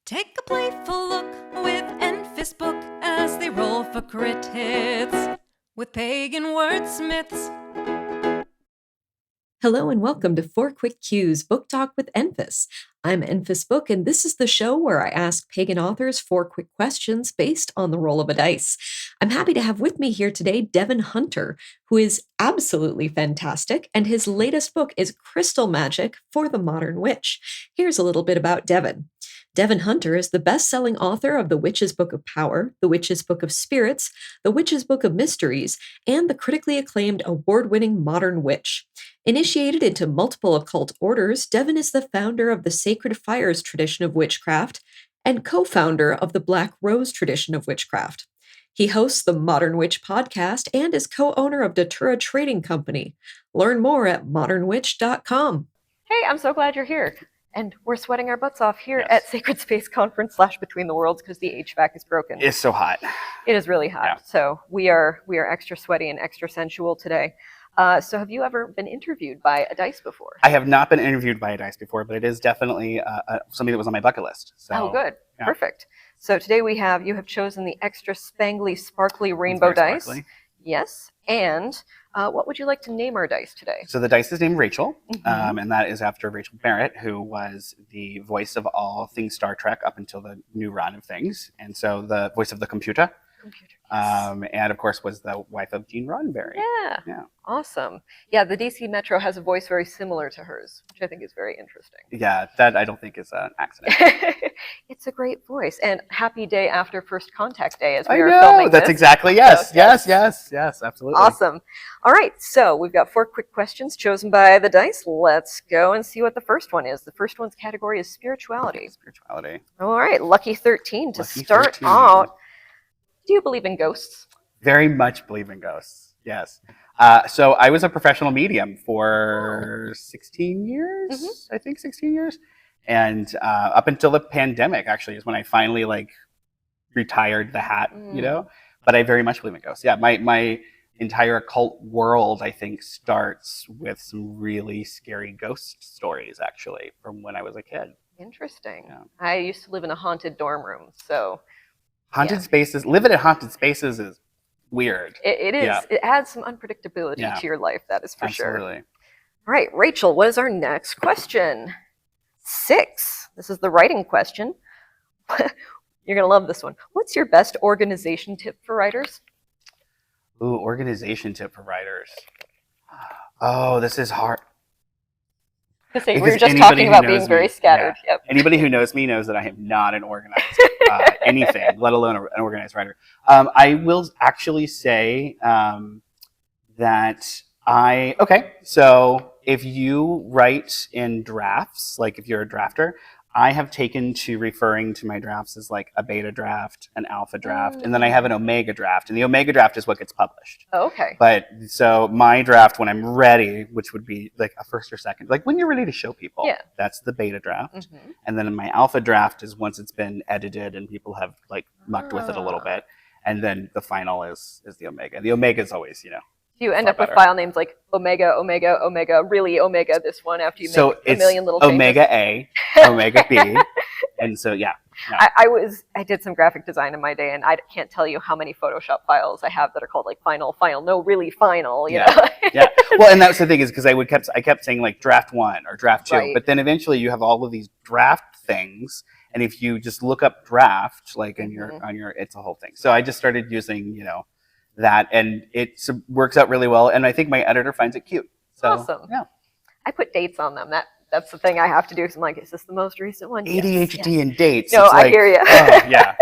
Take a playful look with Enfys Book as they roll for crit hits with pagan wordsmiths. Hello and welcome to 4 Quick Cues Book Talk with Enfys. I'm Enfys Book, and this is the show where I ask pagan authors 4 quick questions based on the roll of a dice. I'm happy to have with me here today Devin Hunter, who is absolutely fantastic, and his latest book is Crystal Magic for the Modern Witch. Here's a little bit about Devin. Devin Hunter is the best-selling author of The Witch's Book of Power, The Witch's Book of Spirits, The Witch's Book of Mysteries, and the critically acclaimed award-winning Modern Witch. Initiated into multiple occult orders, Devin is the founder of the Sacred Fires tradition of witchcraft and co-founder of the Black Rose tradition of witchcraft. He hosts the Modern Witch podcast and is co-owner of Datura Trading Company. Learn more at modernwitch.com. Hey, I'm so glad you're here. And we're sweating our butts off here at Sacred Space Conference / Between the Worlds because the HVAC is broken. It's so hot. It is really hot. Yeah. So we are extra sweaty and extra sensual today. So have you ever been interviewed by a dice before? I have not been interviewed by a dice before, but it is definitely something that was on my bucket list. So, oh, good. Yeah. Perfect. So today you have chosen the extra spangly, sparkly rainbow dice. Sparkly. Yes. And what would you like to name our dice today? So the dice is named Rachel, and that is after Rachel Barrett, who was the voice of all things Star Trek up until the new run of things. And so the voice of the computer. And of course was the wife of Gene Roddenberry. Yeah. Awesome. Yeah, the DC Metro has a voice very similar to hers, which I think is very interesting. Yeah, that I don't think is an accident. It's a great voice. And happy day after First Contact Day as I we are know, filming that's this. exactly, yes, absolutely. Awesome. All right, so we've got 4 quick questions chosen by the dice. Let's go and see what the first one is. The first one's category is spirituality. Spirituality. All right, lucky 13 to Lucky start 13. out. Do you believe in ghosts? Very much believe in ghosts, yes. So I was a professional medium for 16 years, I think 16 years. And up until the pandemic, actually, is when I finally retired the hat, But I very much believe in ghosts. Yeah, my entire occult world, I think, starts with some really scary ghost stories, actually, from when I was a kid. Interesting. Yeah. I used to live in a haunted dorm room, so... Haunted spaces, living in haunted spaces is weird. It is. Yeah. It adds some unpredictability to your life, that is for sure. Absolutely. All right, Rachel, what is our next question? 6. This is the writing question. You're going to love this one. What's your best organization tip for writers? Ooh, organization tip for writers. Oh, this is hard. We were just talking about being very scattered. Yeah. Yep. Anybody who knows me knows that I am not an organized anything, let alone an organized writer. I will actually say so if you write in drafts, like if you're a drafter, I have taken to referring to my drafts as like a beta draft, an alpha draft, and then I have an omega draft. And the omega draft is what gets published. Oh, okay. But so my draft, when I'm ready, which would be like a first or second, like when you're ready to show people, that's the beta draft. And then my alpha draft is once it's been edited and people have mucked with it a little bit. And then the final is the omega. The omega is always, You end up with file names like Omega, Omega, Omega, really Omega this one after you make a million little changes. Omega A, Omega B, and so I did some graphic design in my day, and I can't tell you how many Photoshop files I have that are called final, no, really final. You know? Yeah. Well, and that's the thing is because I kept saying draft 1 or draft 2, right. But then eventually you have all of these draft things, and if you just look up draft on your it's a whole thing. So I just started using that, and it works out really well, and I think my editor finds it cute. So, awesome. Yeah. I put dates on them. That's the thing I have to do because I'm like, is this the most recent one? ADHD and dates. No, I hear you. Yeah.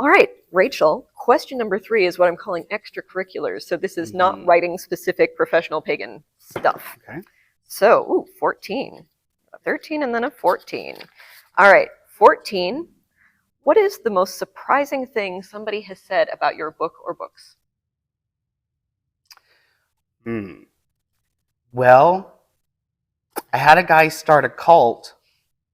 All right, Rachel, question number 3 is what I'm calling extracurriculars. So this is not writing specific professional pagan stuff. Okay. So, 14. A 13 and then a 14. All right, 14. What is the most surprising thing somebody has said about your book or books? Well, I had a guy start a cult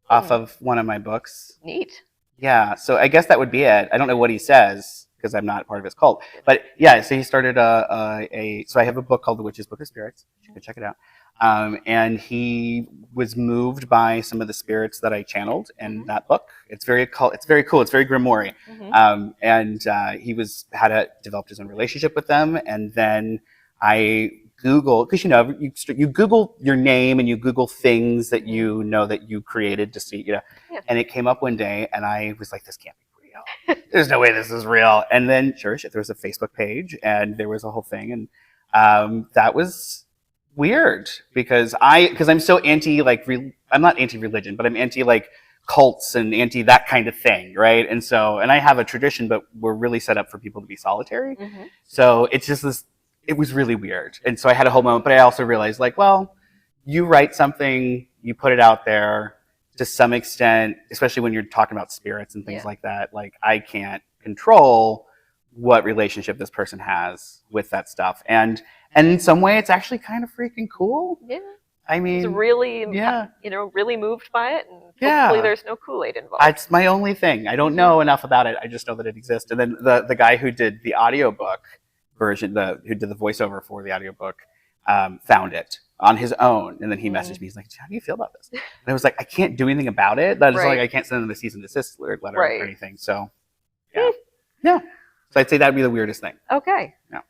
off of one of my books. Neat. Yeah, so I guess that would be it. I don't know what he says because I'm not part of his cult. But yeah, so he started so I have a book called The Witch's Book of Spirits. You can check it out. And he was moved by some of the spirits that I channeled in that book. It's very cool. It's very grimoire. And he developed his own relationship with them. And then I Googled, because you Google your name and you Google things that you know that you created to see, and it came up one day and I was like, this can't be real. There's no way this is real. And then sure as shit, there was a Facebook page and there was a whole thing. And that was weird because I'm so anti, like, I'm not anti-religion, but I'm anti, like, cults and anti that kind of thing, right? And I have a tradition, but we're really set up for people to be solitary. So it's just it was really weird. And so I had a whole moment, but I also realized, like, well, you write something, you put it out there to some extent, especially when you're talking about spirits and things like that. Like, I can't control what relationship this person has with that stuff. And in some way, it's actually kind of freaking cool. Yeah. I mean, it's really, really moved by it. And hopefully there's no Kool-Aid involved. It's my only thing. I don't know enough about it. I just know that it exists. And then the guy who did the audiobook version, who did the voiceover for the audiobook, found it on his own. And then he messaged me. He's like, how do you feel about this? And I was like, I can't do anything about it. That is like, I can't send them a cease and desist letter or anything. So, yeah. So I'd say that'd be the weirdest thing. Okay. Yeah.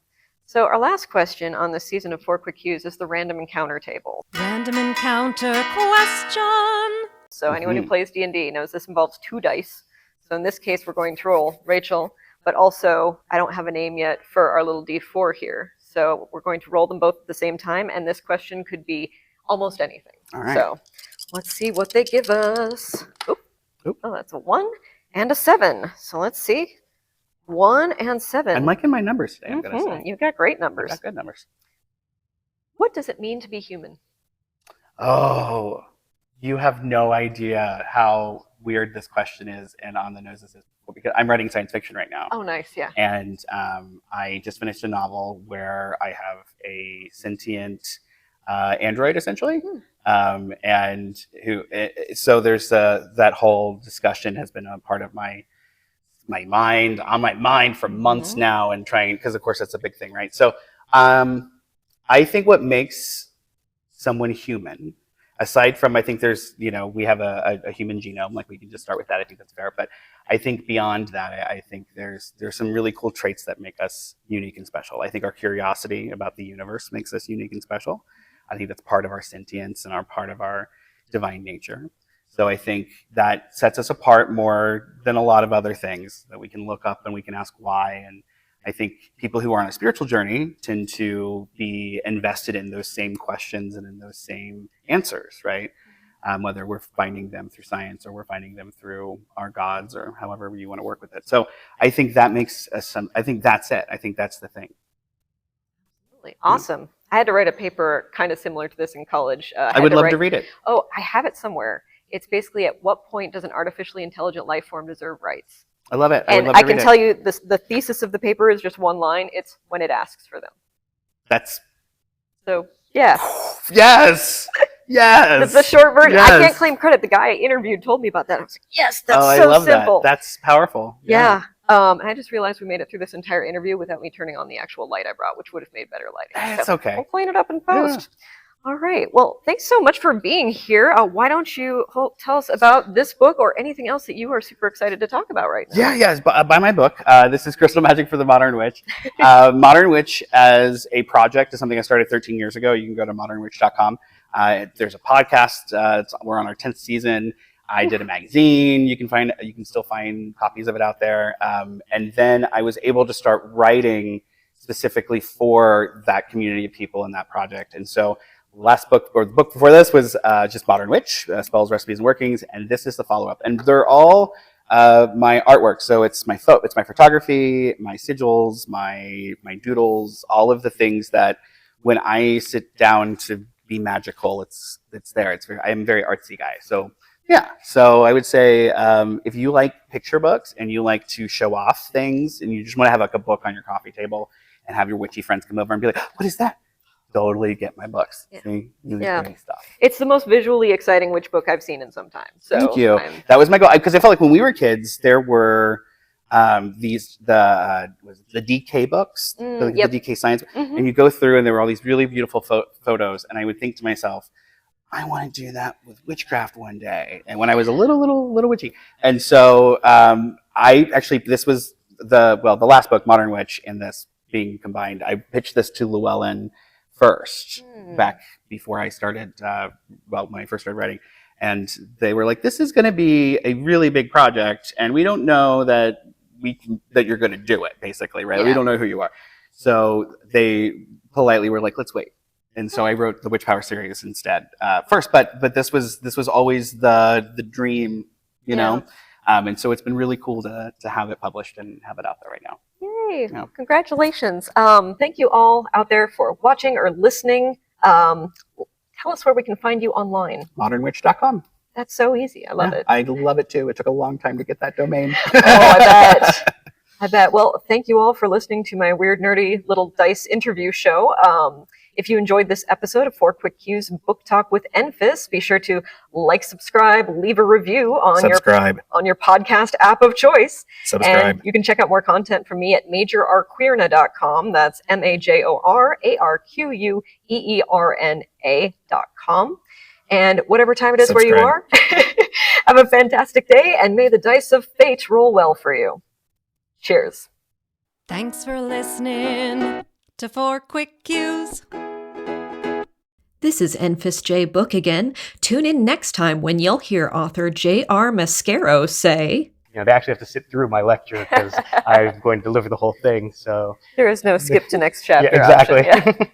So our last question on this season of 4 Quick Cues is the random encounter table. Random encounter question. So anyone who plays D&D knows this involves 2 dice. So in this case, we're going to roll Rachel, but also I don't have a name yet for our little D4 here. So we're going to roll them both at the same time, and this question could be almost anything. All right. So let's see what they give us. Oh, that's a 1 and a 7. So let's see. 1 and 7. I'm liking my numbers today, I'm going to say. You've got great numbers. I've got good numbers. What does it mean to be human? Oh, you have no idea how weird this question is and on the nose this is. Because I'm writing science fiction right now. Oh, nice, yeah. And I just finished a novel where I have a sentient android, essentially. So there's that whole discussion has been a part of my mind for months now, and trying, because of course that's a big thing, right? So I think what makes someone human, aside from, I think there's, we have a human genome, like we can just start with that. I think that's fair. But I think beyond that, I think there's some really cool traits that make us unique and special. I think our curiosity about the universe makes us unique and special. I think that's part of our sentience and part of our divine nature. So I think that sets us apart more than a lot of other things that we can look up and we can ask why. And I think people who are on a spiritual journey tend to be invested in those same questions and in those same answers, right? Whether we're finding them through science or we're finding them through our gods or however you want to work with it. So I think that makes us I think that's it. I think that's the thing. Really awesome. I had to write a paper kind of similar to this in college. I would love to read it. Oh, I have it somewhere. It's basically, at what point does an artificially intelligent life form deserve rights? I love it. And I can tell you the thesis of the paper is just one line. It's when it asks for them. So, yeah. Yes. Yes. It's the short version. Yes. I can't claim credit. The guy I interviewed told me about that. I was like, yes, that's I so love simple. That. That's powerful. Yeah. And I just realized we made it through this entire interview without me turning on the actual light I brought, which would have made better lighting. It's okay. We'll clean it up in post. Yeah. All right. Well, thanks so much for being here. Why don't you tell us about this book or anything else that you are super excited to talk about right now? Yeah. Buy my book. This is Crystal Magic for the Modern Witch. Modern Witch as a project is something I started 13 years ago. You can go to modernwitch.com. There's a podcast. We're on our 10th season. I did a magazine. You can still find copies of it out there. And then I was able to start writing specifically for that community of people in that project. And so the book before this was just Modern Witch, Spells, Recipes, and Workings, and this is the follow-up. And they're all my artwork. So it's my photography, my sigils, my doodles, all of the things that when I sit down to be magical, it's there. I'm a very artsy guy. So yeah. So I would say if you like picture books and you like to show off things and you just want to have like a book on your coffee table and have your witchy friends come over and be like, what is that? Totally get my books. Yeah. See? Really great stuff. It's the most visually exciting witch book I've seen in some time. So thank you. That was my goal. Because I felt like when we were kids, there were the DK books, the Yep. DK science, Mhm. and you go through, and there were all these really beautiful photos, and I would think to myself, I want to do that with witchcraft one day. And when I was a little witchy, and so I actually, this was the last book, Modern Witch, and this being combined. I pitched this to Llewellyn first, back before I started. When I first started writing, and they were like, "This is going to be a really big project, and we don't know that that you're going to do it. Basically, right? Yeah. We don't know who you are." So they politely were like, "Let's wait." And so I wrote the Witch Power series instead first, but this was always the dream, you know. And so it's been really cool to have it published and have it out there right now. Yay! Yeah. Congratulations. Thank you all out there for watching or listening. Tell us where we can find you online. Modernwitch.com. That's so easy. I love it. I love it too. It took a long time to get that domain. Oh, I bet. I bet. Well, thank you all for listening to my weird, nerdy little dice interview show. If you enjoyed this episode of 4 Quick Cues Book Talk with Enfys, be sure to like, subscribe, leave a review on your podcast app of choice. Subscribe. And you can check out more content from me at majorarqueerna.com. That's majorarqueerna.com. And whatever time it is where you are, have a fantastic day, and may the dice of fate roll well for you. Cheers. Thanks for listening to 4 Quick Cues. This is Enfys J. Book again. Tune in next time when you'll hear author J.R. Mascaro say, They actually have to sit through my lecture because I'm going to deliver the whole thing. So There is no skip to next chapter. yeah, exactly. Option, yeah.